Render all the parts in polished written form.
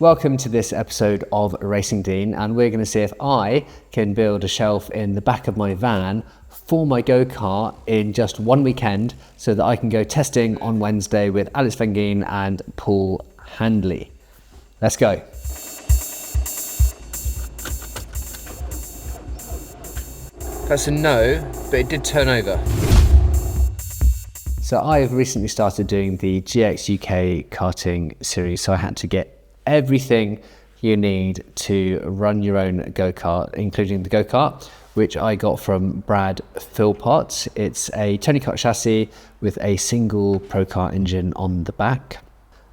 Welcome to this episode of Racing Dean, and we're going to see if I can build a shelf in the back of my van for my go-kart in just one weekend so that I can go testing on Wednesday with Alex Vengeen and Paul Handley. Let's go. That's a no, but it did turn over. So I have recently started doing the GX UK karting series, so I had to get everything you need to run your own go-kart, including the go-kart, which I got from Brad Philpott. It's a Tony Kart chassis with a single Pro Kart engine on the back.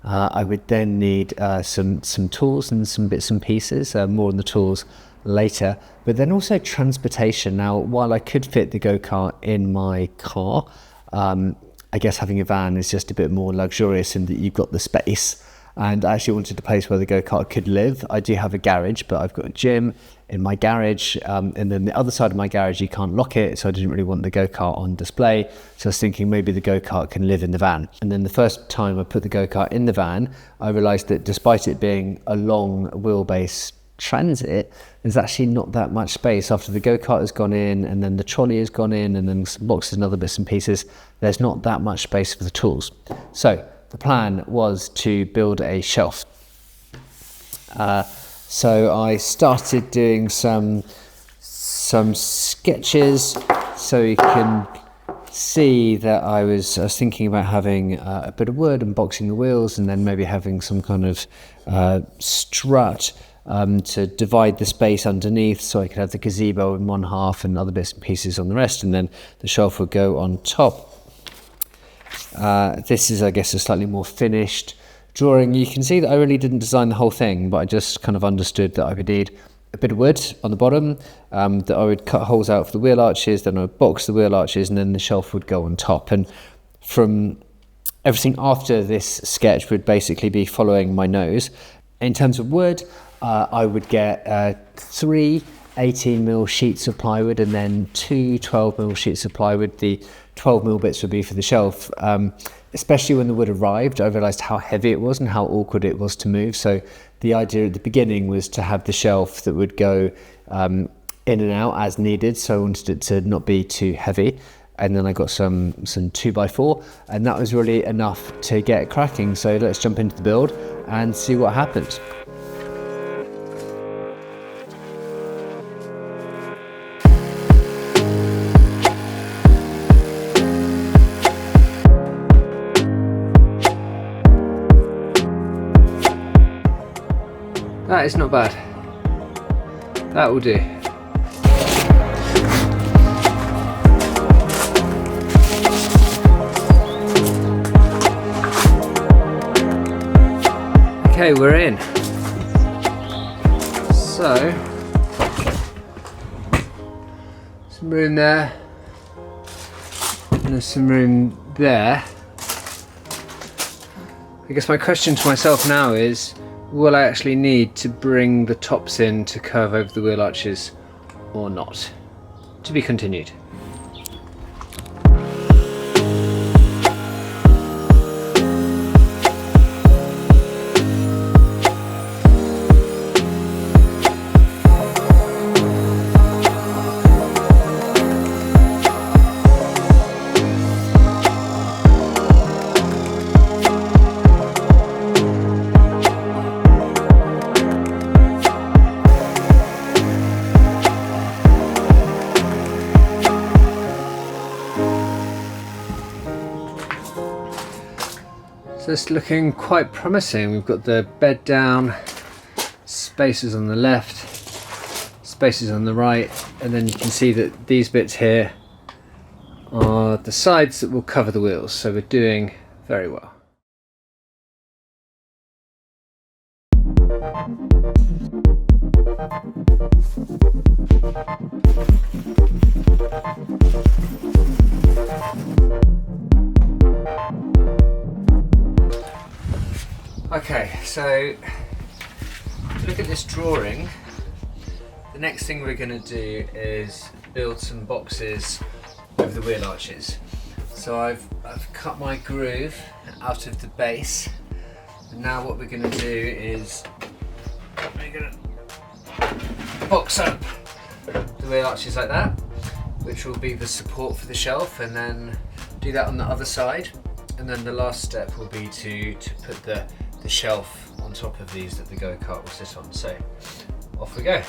I would then need some tools and some bits and pieces, more on the tools later, but then also transportation. Now, while I could fit the go-kart in my car, I guess having a van is just a bit more luxurious in that you've got the space. And I actually wanted a place where the go-kart could live. I do have a garage, but I've got a gym in my garage, and then the other side of my garage you can't lock it, so I didn't really want the go-kart on display. So I was thinking maybe the go-kart can live in the van. And then the first time I put the go-kart in the van, I realised that despite it being a long wheelbase transit, there's actually not that much space. After the go-kart has gone in, and then the trolley has gone in, and then some boxes and other bits and pieces, there's not that much space for the tools. So the plan was to build a shelf. So I started doing some sketches, so you can see that I was thinking about having a bit of wood and boxing the wheels, and then maybe having some kind of strut to divide the space underneath, so I could have the gazebo in one half and other bits and pieces on the rest, and then the shelf would go on top. This is, I guess, a slightly more finished drawing. You can see that I really didn't design the whole thing, but I just kind of understood that I would need a bit of wood on the bottom, that I would cut holes out for the wheel arches, then I would box the wheel arches, and then the shelf would go on top. And from everything after this sketch would basically be following my nose. In terms of wood, I would get 3 18mm sheets of plywood and then 2 12mm sheets of plywood. The 12mm bits would be for the shelf. Especially when the wood arrived, I realised how heavy it was and how awkward it was to move. So the idea at the beginning was to have the shelf that would go in and out as needed. So I wanted it to not be too heavy. And then I got some 2x4, and that was really enough to get cracking. So let's jump into the build and see what happens. That is not bad. That will do. Okay, we're in. So, some room there, and there's some room there. I guess my question to myself now is, will I actually need to bring the tops in to curve over the wheel arches or not? To be continued. So it's looking quite promising. We've got the bed down, spaces on the left, spaces on the right, and then you can see that these bits here are the sides that will cover the wheels, so we're doing very well. Okay, so look at this drawing. The next thing we're going to do is build some boxes over the wheel arches. So I've cut my groove out of the base, and now what we're going to do is you're going to box up the wheel arches like that, which will be the support for the shelf, and then do that on the other side. And then the last step will be to put the shelf on top of these that the go-kart will sit on. So off we go.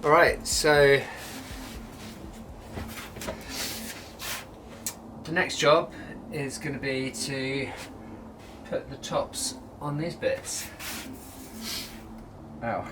Alright, so the next job is going to be to put the tops on these bits. Ow.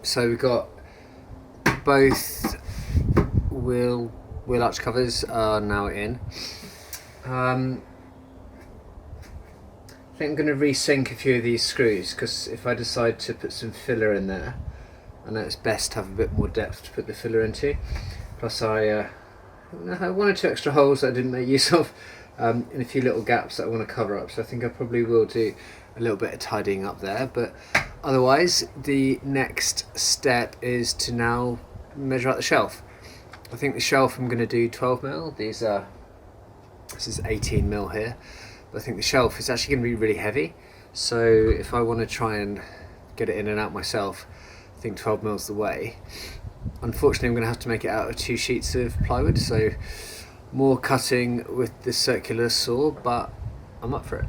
So we've got both wheel arch covers are now in. I think I'm going to resync a few of these screws, because if I decide to put some filler in there, I know it's best to have a bit more depth to put the filler into. Plus I have one or two extra holes that I didn't make use of, in a few little gaps that I want to cover up, so I think I probably will do a little bit of tidying up there. But otherwise, the next step is to now measure out the shelf. I think the shelf I'm going to do 12mm. This is 18mm here, but I think the shelf is actually going to be really heavy. So if I want to try and get it in and out myself, I think 12mm is the way. Unfortunately, I'm going to have to make it out of 2 sheets of plywood, so more cutting with the circular saw, but I'm up for it.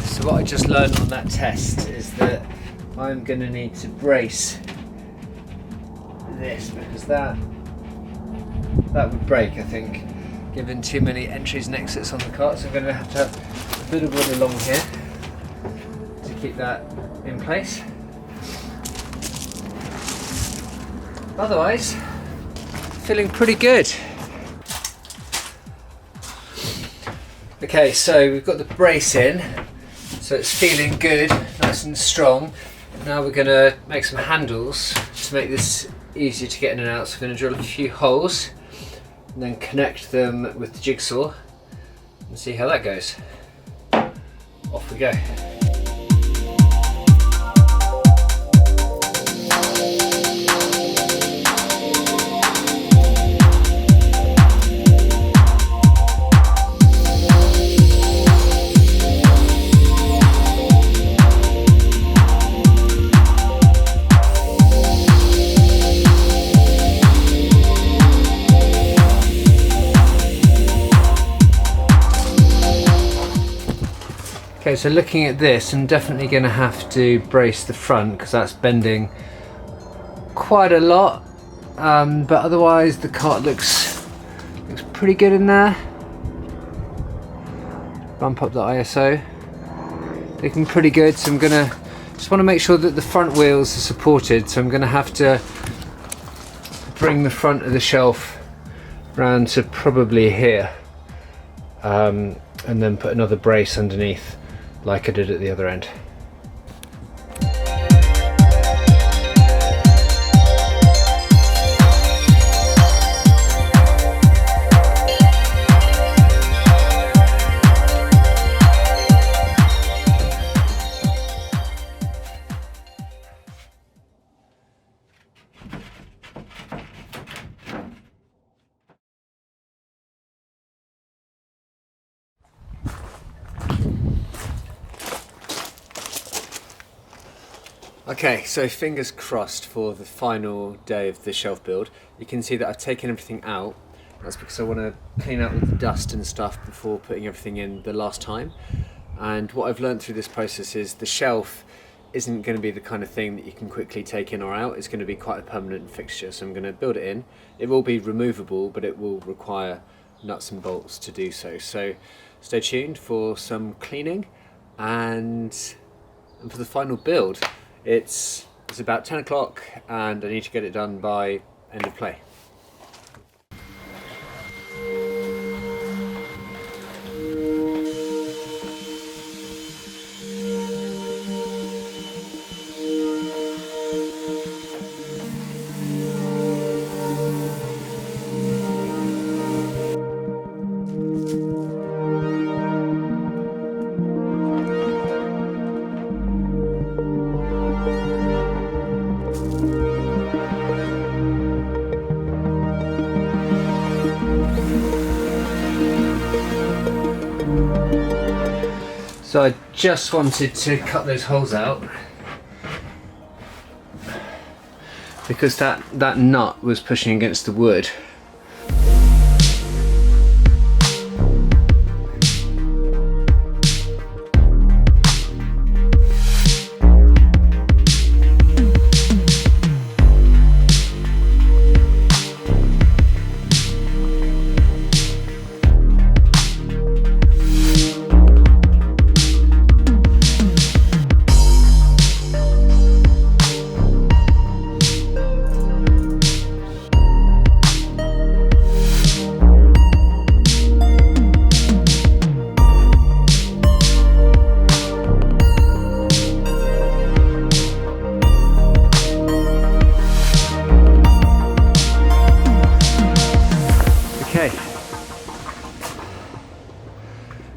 So what I just learned on that test is that I'm going to need to brace this, because that would break, I think, given too many entries and exits on the cart. So I'm going to have a bit of wood along here to keep that in place. Otherwise, feeling pretty good. Okay, so we've got the brace in, so it's feeling good, nice and strong. Now we're going to make some handles to make this easier to get in and out. So we're going to drill a few holes and then connect them with the jigsaw and see how that goes. Off we go. Okay, so looking at this, I'm definitely going to have to brace the front because that's bending quite a lot, but otherwise the cart looks pretty good in there. Bump up the ISO, looking pretty good. So I'm gonna just want to make sure that the front wheels are supported, so I'm gonna have to bring the front of the shelf round to probably here, and then put another brace underneath like I did at the other end. Okay, so fingers crossed for the final day of the shelf build. You can see that I've taken everything out. That's because I want to clean out all the dust and stuff before putting everything in the last time. And what I've learned through this process is the shelf isn't going to be the kind of thing that you can quickly take in or out. It's going to be quite a permanent fixture, so I'm going to build it in. It will be removable, but it will require nuts and bolts to do so. So stay tuned for some cleaning and for the final build. It's about 10 o'clock and I need to get it done by end of play. So I just wanted to cut those holes out because that nut was pushing against the wood.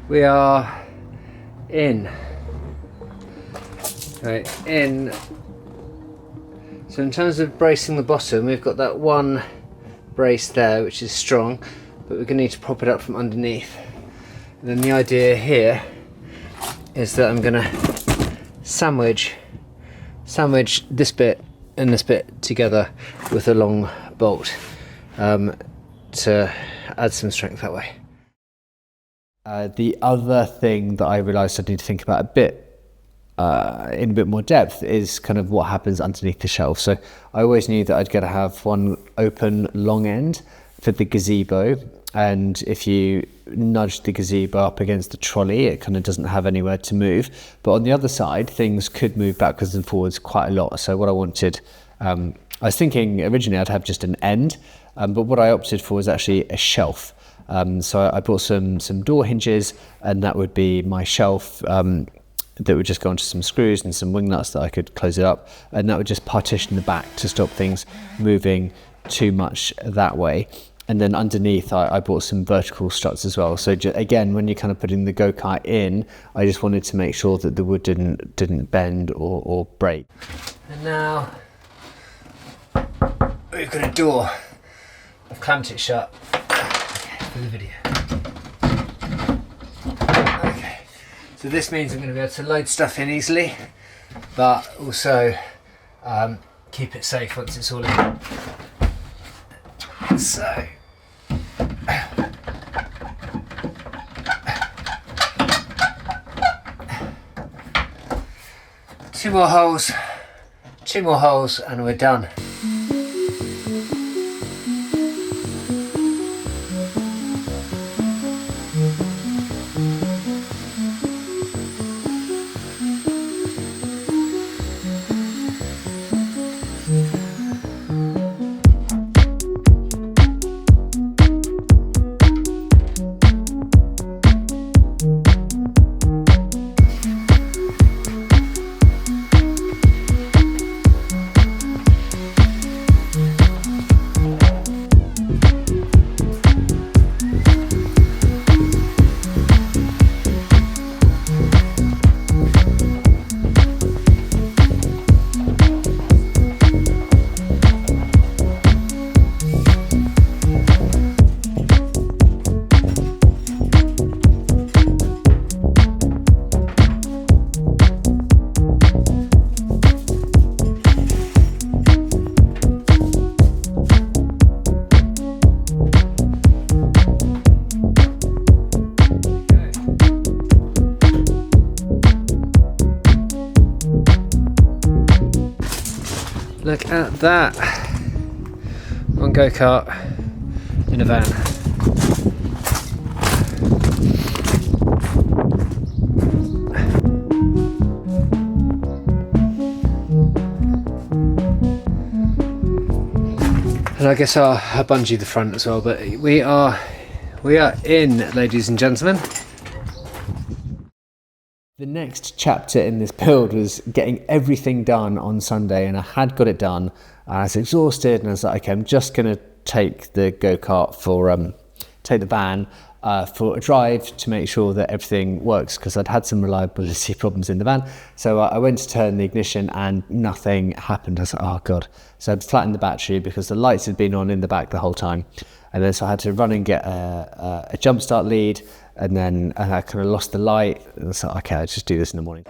We are in. Right, in. So in terms of bracing the bottom, we've got that one brace there, which is strong, but we're going to need to prop it up from underneath. And then the idea here is that I'm going to sandwich this bit and this bit together with a long bolt to add some strength that way. The other thing that I realised I need to think about a bit in a bit more depth is kind of what happens underneath the shelf. So I always knew that I'd got to have one open long end for the gazebo, and if you nudge the gazebo up against the trolley, it kind of doesn't have anywhere to move. But on the other side, things could move backwards and forwards quite a lot. So what I wanted, I was thinking originally I'd have just an end, but what I opted for was actually a shelf. So I bought some door hinges, and that would be my shelf that would just go onto some screws and some wing nuts that I could close it up, and that would just partition the back to stop things moving too much that way. And then underneath I bought some vertical struts as well. So again, when you're kind of putting the go-kart in, I just wanted to make sure that the wood didn't bend or break. And now we've got a door. I've clamped it shut for the video. Okay, so this means I'm going to be able to load stuff in easily, but also keep it safe once it's all in. So Two more holes and we're done. Look at that. One go-kart in a van. And I guess I'll bungee the front as well, but we are in, ladies and gentlemen. The next chapter in this build was getting everything done on Sunday, and I had got it done. I was exhausted, and I was like, okay, I'm just going to take the go-kart take the van for a drive to make sure that everything works, because I'd had some reliability problems in the van. So I went to turn the ignition and nothing happened. I was like, oh God. So I'd flattened the battery because the lights had been on in the back the whole time. And then so I had to run and get a jump start lead, and then I kind of lost the light. And so okay, I'll just do this in the morning.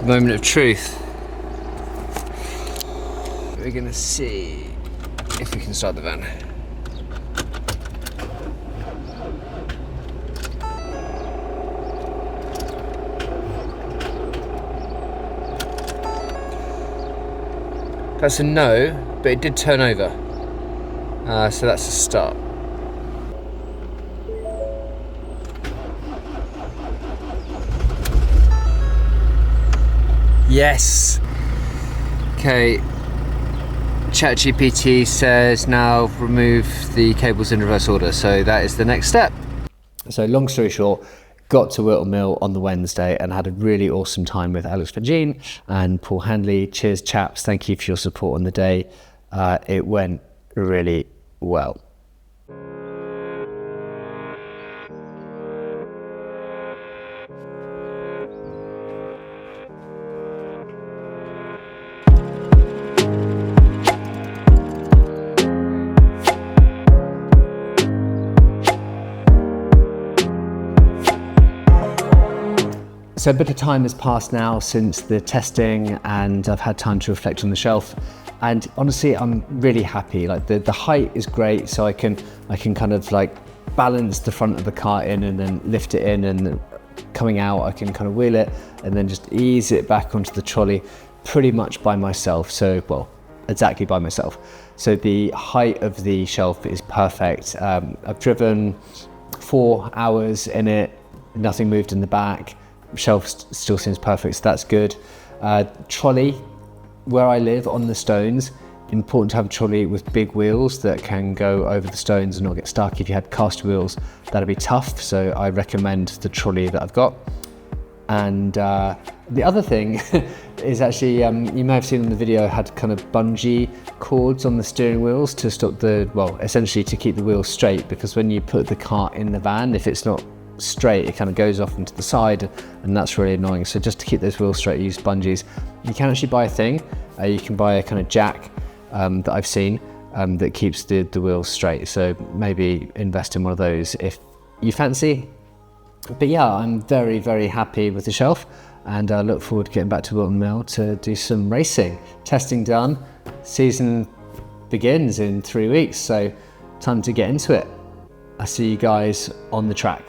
Moment of truth. We're gonna see if we can start the van. That's a no, but it did turn over. So that's a start. Yes. Okay. ChatGPT says now remove the cables in reverse order. So that is the next step. So long story short, got to Wilton Mill on the Wednesday and had a really awesome time with Alex Virgin and Paul Handley. Cheers, chaps. Thank you for your support on the day. It went really well. So a bit of time has passed now since the testing, and I've had time to reflect on the shelf. And honestly, I'm really happy. Like the height is great, so I can kind of like balance the front of the cart in and then lift it in, and coming out I can kind of wheel it and then just ease it back onto the trolley pretty much by myself. So, well, exactly by myself. So the height of the shelf is perfect. I've driven 4 hours in it, nothing moved in the back. Shelf still seems perfect, so that's good. Trolley, where I live on the stones, important to have a trolley with big wheels that can go over the stones and not get stuck. If you had cast wheels, that'd be tough, so I recommend the trolley that I've got. And the other thing is actually, you may have seen in the video, I had kind of bungee cords on the steering wheels to stop essentially to keep the wheels straight, because when you put the cart in the van, if it's not straight, it kind of goes off into the side, and that's really annoying. So just to keep those wheels straight, use bungees. You can actually buy a thing. You can buy a kind of jack that I've seen that keeps the wheels straight. So maybe invest in one of those if you fancy. But yeah, I'm very, very happy with the shelf, and I look forward to getting back to Wilton Mill to do some racing. Testing done, season begins in 3 weeks. So time to get into it. I'll see you guys on the track.